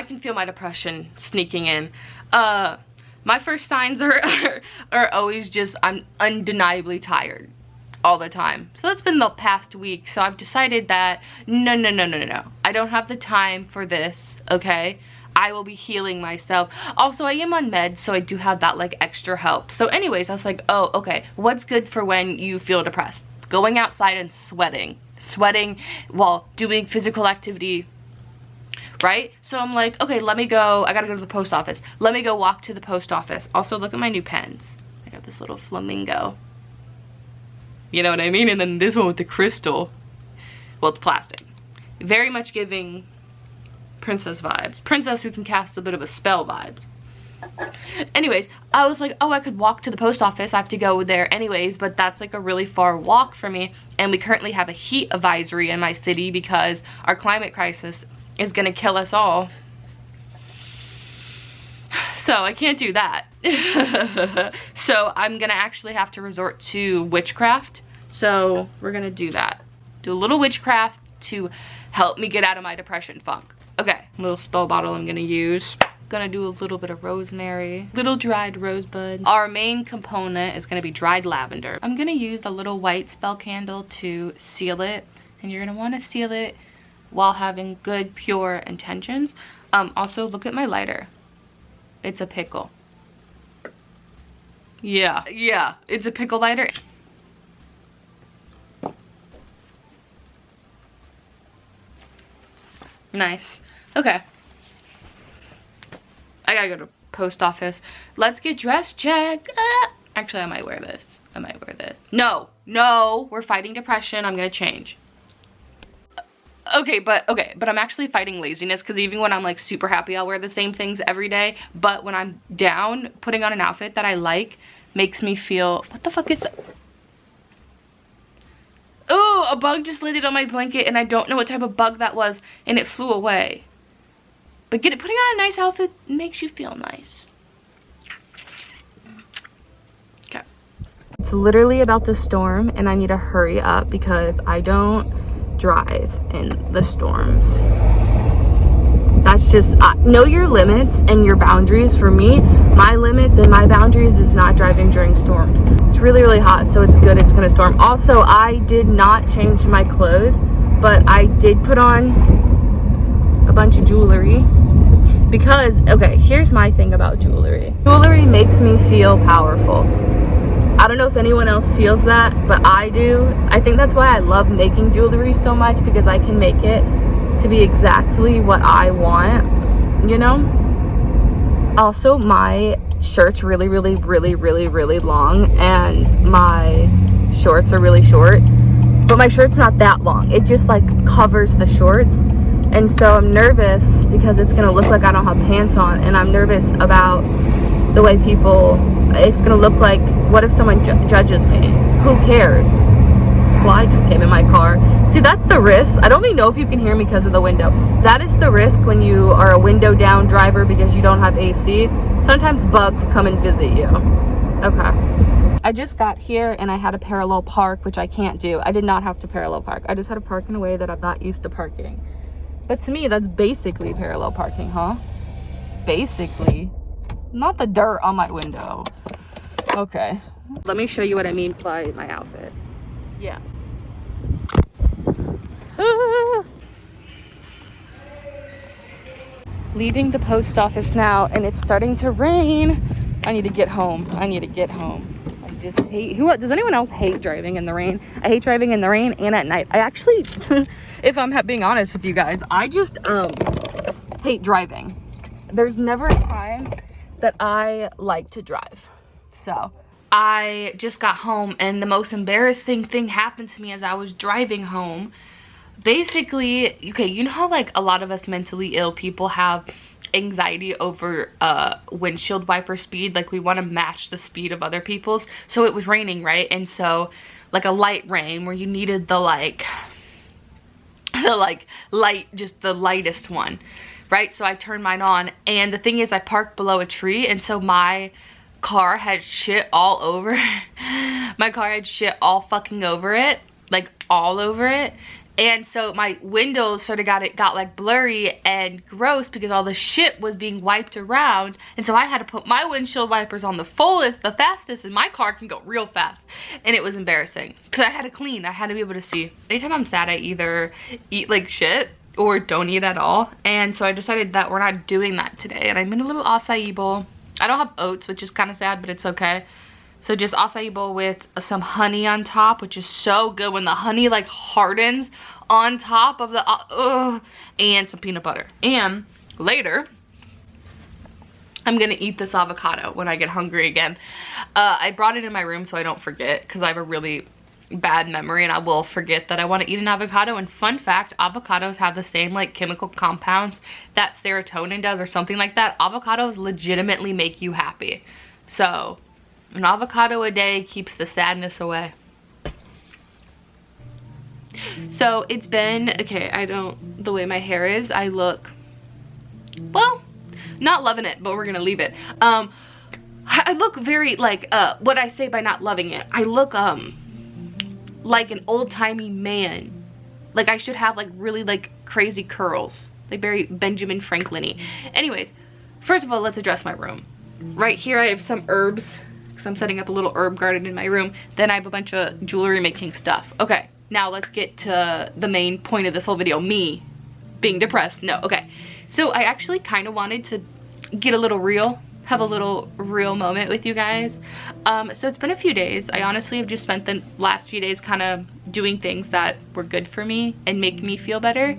can feel my depression sneaking in. My first signs are always just I'm undeniably tired all the time. So that's been the past week. So I've decided that no. I don't have the time for this, okay? I will be healing myself. Also, I am on meds, so I do have that like extra help. So anyways, I was like, oh, okay, what's good for when you feel depressed? Going outside and sweating while doing physical activity, right? So I'm like, okay, let me go. I gotta go to the post office. Let me go walk to the post office. Also, look at my new pens. I got this little flamingo. You know what I mean? And then this one with the crystal. Well, it's plastic. Very much giving princess vibes. Princess who can cast a bit of a spell vibes. Anyways, I was like, oh, I could walk to the post office. I have to go there anyways, but that's like a really far walk for me. And we currently have a heat advisory in my city because our climate crisis is gonna kill us all. So I can't do that. So I'm gonna actually have to resort to witchcraft. So we're gonna do that. Do a little witchcraft to help me get out of my depression funk. Okay, little spell bottle I'm gonna use. Gonna do a little bit of rosemary, little dried rosebud. Our main component is gonna be dried lavender. I'm gonna use a little white spell candle to seal it, and you're gonna wanna seal it while having good, pure intentions. Also, look at my lighter. It's a pickle. Yeah, it's a pickle lighter. Nice. Okay. I gotta go to post office. Let's get dressed, check. Actually, I might wear this. No, we're fighting depression. I'm gonna change. Okay, but I'm actually fighting laziness, because even when I'm like super happy, I'll wear the same things every day. But when I'm down, putting on an outfit that I like makes me feel, what the fuck is that? Oh, a bug just landed on my blanket, and I don't know what type of bug that was, and it flew away. But putting on a nice outfit makes you feel nice. Okay. It's literally about to storm, and I need to hurry up because I don't drive in the storms. That's just, know your limits and your boundaries. For me, my limits and my boundaries is not driving during storms. It's really, really hot, so it's good it's gonna storm. Also, I did not change my clothes, but I did put on a bunch of jewelry because, okay, here's my thing about jewelry. Jewelry makes me feel powerful. I don't know if anyone else feels that, but I do. I think that's why I love making jewelry so much, because I can make it to be exactly what I want, you know? Also, my shirt's really long, and my shorts are really short, but my shirt's not that long. It just like covers the shorts, and so I'm nervous because it's gonna look like I don't have pants on, and I'm nervous about the way it's gonna look like, what if someone judges me? Who cares? Fly just came in my car. See, that's the risk. I don't even know if you can hear me because of the window. That is the risk when you are a window down driver because you don't have AC. Sometimes bugs come and visit you. Okay. I just got here and I had to parallel park, which I can't do. I did not have to parallel park. I just had to park in a way that I'm not used to parking. But to me, that's basically parallel parking, huh? Basically. Not the dirt on my window. Okay. Let me show you what I mean by my outfit. Yeah. Leaving the post office now, and it's starting to rain. I need to get home. I just hate, does anyone else hate driving in the rain? I hate driving in the rain and at night. I actually, if I'm being honest with you guys, I just hate driving. There's never a time that I like to drive. So I just got home, and the most embarrassing thing happened to me as I was driving home. Basically, okay, you know how like a lot of us mentally ill people have anxiety over windshield wiper speed? Like we want to match the speed of other people's. So it was raining, right? And so like a light rain where you needed the light, just the lightest one, right? So I turned mine on, and the thing is I parked below a tree, and so my car had shit all over. My car had shit all fucking over it, like all over it. And so my windows sort of got like blurry and gross because all the shit was being wiped around. And so I had to put my windshield wipers on the fullest, the fastest, and my car can go real fast. And it was embarrassing. Because I had to clean. I had to be able to see. Anytime I'm sad, I either eat like shit or don't eat at all. And so I decided that we're not doing that today. And I'm in a little acai bowl. I don't have oats, which is kind of sad, but it's okay. So just acai bowl with some honey on top, which is so good when the honey like hardens on top of the, and some peanut butter. And later, I'm gonna eat this avocado when I get hungry again. I brought it in my room so I don't forget, because I have a really bad memory and I will forget that I want to eat an avocado. And fun fact, avocados have the same like chemical compounds that serotonin does or something like that. Avocados legitimately make you happy. So an avocado a day keeps the sadness away. So it's been, okay, the way my hair is, I look, well, not loving it, but we're gonna leave it. I look very like, what I say by not loving it, I look like an old-timey man. Like I should have like really like crazy curls, like very Benjamin Franklin-y. Anyways, first of all, let's address my room. Right here I have some herbs, because I'm setting up a little herb garden in my room. Then I have a bunch of jewelry making stuff. Okay, now let's get to the main point of this whole video, me being depressed. No, okay. So I actually kind of wanted to get a little real, have a little real moment with you guys. So it's been a few days. I honestly have just spent the last few days kind of doing things that were good for me and make me feel better.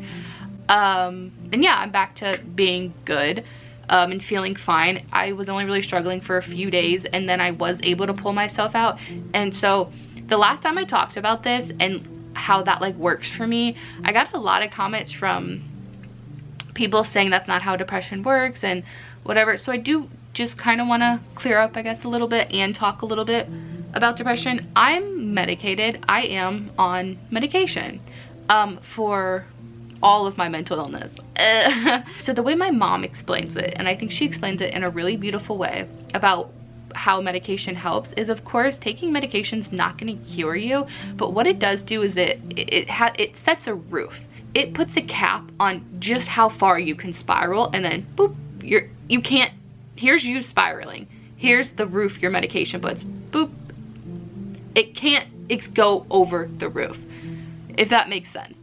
And yeah, I'm back to being good. And feeling fine. I was only really struggling for a few days and then I was able to pull myself out. And so the last time I talked about this and how that like works for me, I got a lot of comments from people saying that's not how depression works and whatever. So I do just kind of want to clear up, I guess, a little bit and talk a little bit about depression. I'm medicated. I am on medication for all of my mental illness. So the way my mom explains it, and I think she explains it in a really beautiful way about how medication helps, is of course taking medication's not going to cure you, but what it does do is it sets a roof. It puts a cap on just how far you can spiral, and then boop, you can't, here's you spiraling. Here's the roof your medication puts. Boop. It can't go over the roof, if that makes sense.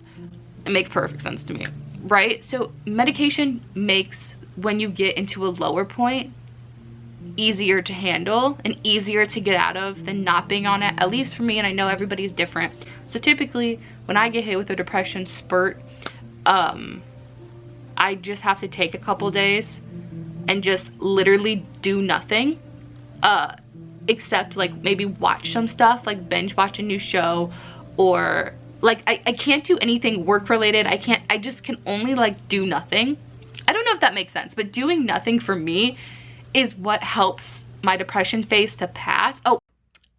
It makes perfect sense to me, right? So medication makes, when you get into a lower point, easier to handle and easier to get out of than not being on it, at least for me, and I know everybody's different. So typically when I get hit with a depression spurt, I just have to take a couple days and just literally do nothing, except like maybe watch some stuff, like binge watch a new show, or like I can't do anything work related. I just can only like do nothing. I don't know if that makes sense, but doing nothing for me is what helps my depression phase to pass. Oh,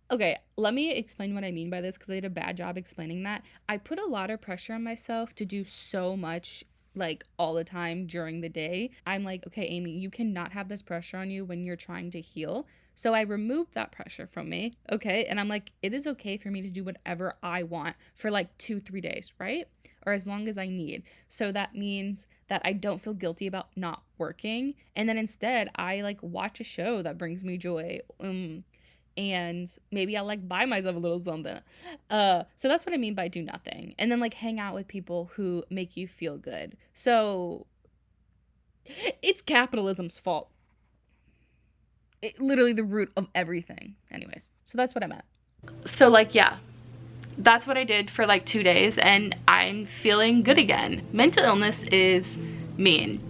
okay, let me explain what I mean by this, because I did a bad job explaining that. I put a lot of pressure on myself to do so much like all the time during the day. I'm like, okay, Amy, you cannot have this pressure on you when you're trying to heal. So I removed that pressure from me, okay? And I'm like, it is okay for me to do whatever I want for like 2-3 days, right? Or as long as I need. So that means that I don't feel guilty about not working. And then instead, I like watch a show that brings me joy. And maybe I'll like buy myself a little something. So that's what I mean by do nothing. And then like hang out with people who make you feel good. So it's capitalism's fault. Literally the root of everything. Anyways, so that's what I meant. So like, yeah, that's what I did for like 2 days and I'm feeling good again. Mental illness is mean.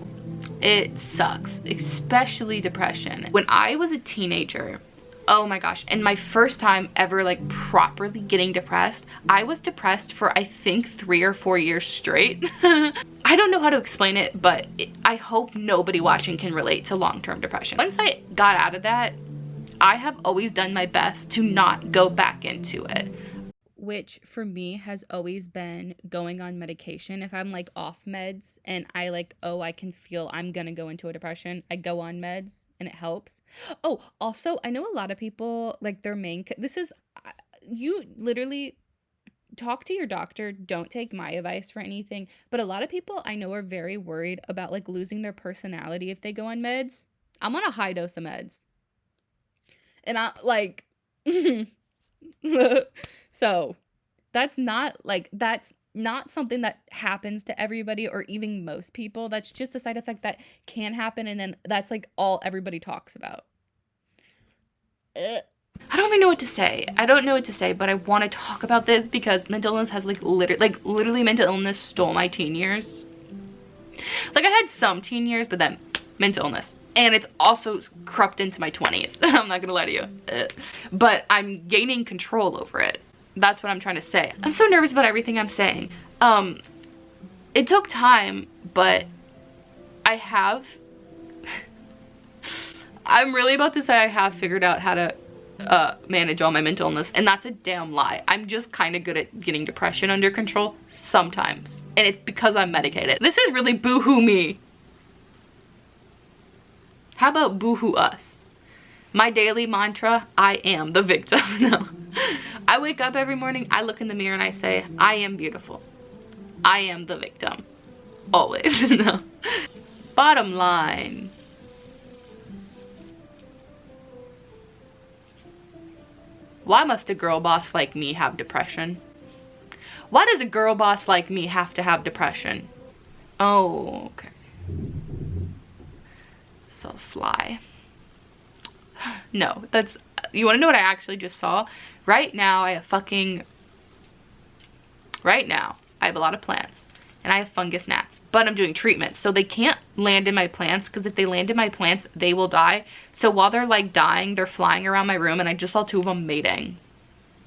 It sucks, especially depression. When I was a teenager, oh my gosh, and my first time ever like properly getting depressed, I was depressed for I think 3 or 4 years straight. I don't know how to explain it, but I hope nobody watching can relate to long-term depression. Once I got out of that, I have always done my best to not go back into it. Which for me has always been going on medication. If I'm like off meds and I like, oh, I can feel I'm gonna go into a depression, I go on meds and it helps. Oh, also, I know a lot of people like their main, this is, you literally talk to your doctor. Don't take my advice for anything. But a lot of people I know are very worried about like losing their personality if they go on meds. I'm on a high dose of meds. And I like, so that's not something that happens to everybody or even most people. That's just a side effect that can happen. And then that's like all everybody talks about. I don't even know what to say. I don't know what to say, but I want to talk about this because mental illness has literally mental illness stole my teen years. Like I had some teen years, but then mental illness. And it's also crept into my 20s. I'm not gonna lie to you. But I'm gaining control over it. That's what I'm trying to say. I'm so nervous about everything I'm saying. It took time, but I have. I'm really about to say I have figured out how to manage all my mental illness, and that's a damn lie. I'm just kind of good at getting depression under control sometimes, and it's because I'm medicated. This is really boohoo me. How about boohoo us? My daily mantra, I am the victim. No. I wake up every morning, I look in the mirror and I say, I am beautiful. I am the victim. Always. No. Bottom line. Why must a girl boss like me have depression? Why does a girl boss like me have to have depression? Oh, okay. So fly. No, that's, you wanna know what I actually just saw? Right now I have a lot of plants and I have fungus gnats, but I'm doing treatments, so they can't land in my plants, because if they land in my plants, they will die. So while they're like dying, they're flying around my room, and I just saw 2 of them mating.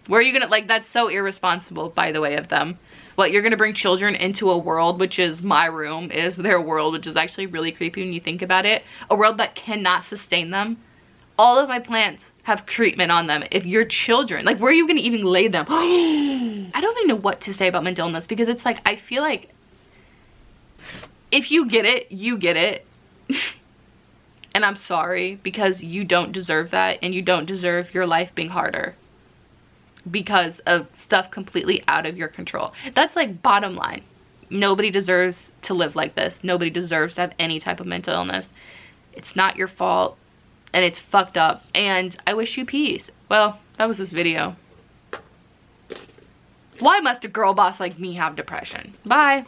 Where are you gonna, like, that's so irresponsible, by the way, of them. What, you're gonna bring children into a world, which is my room, is their world, which is actually really creepy when you think about it. A world that cannot sustain them. All of my plants have treatment on them. If your children, like, where are you gonna even lay them? I don't even know what to say about mental illness, because it's like, I feel like if you get it, you get it. And I'm sorry, because you don't deserve that, and you don't deserve your life being harder because of stuff completely out of your control. That's like bottom line. Nobody deserves to live like this. Nobody deserves to have any type of mental illness. It's not your fault, and it's fucked up, and I wish you peace. Well, that was this video. Why must a girl boss like me have depression? Bye.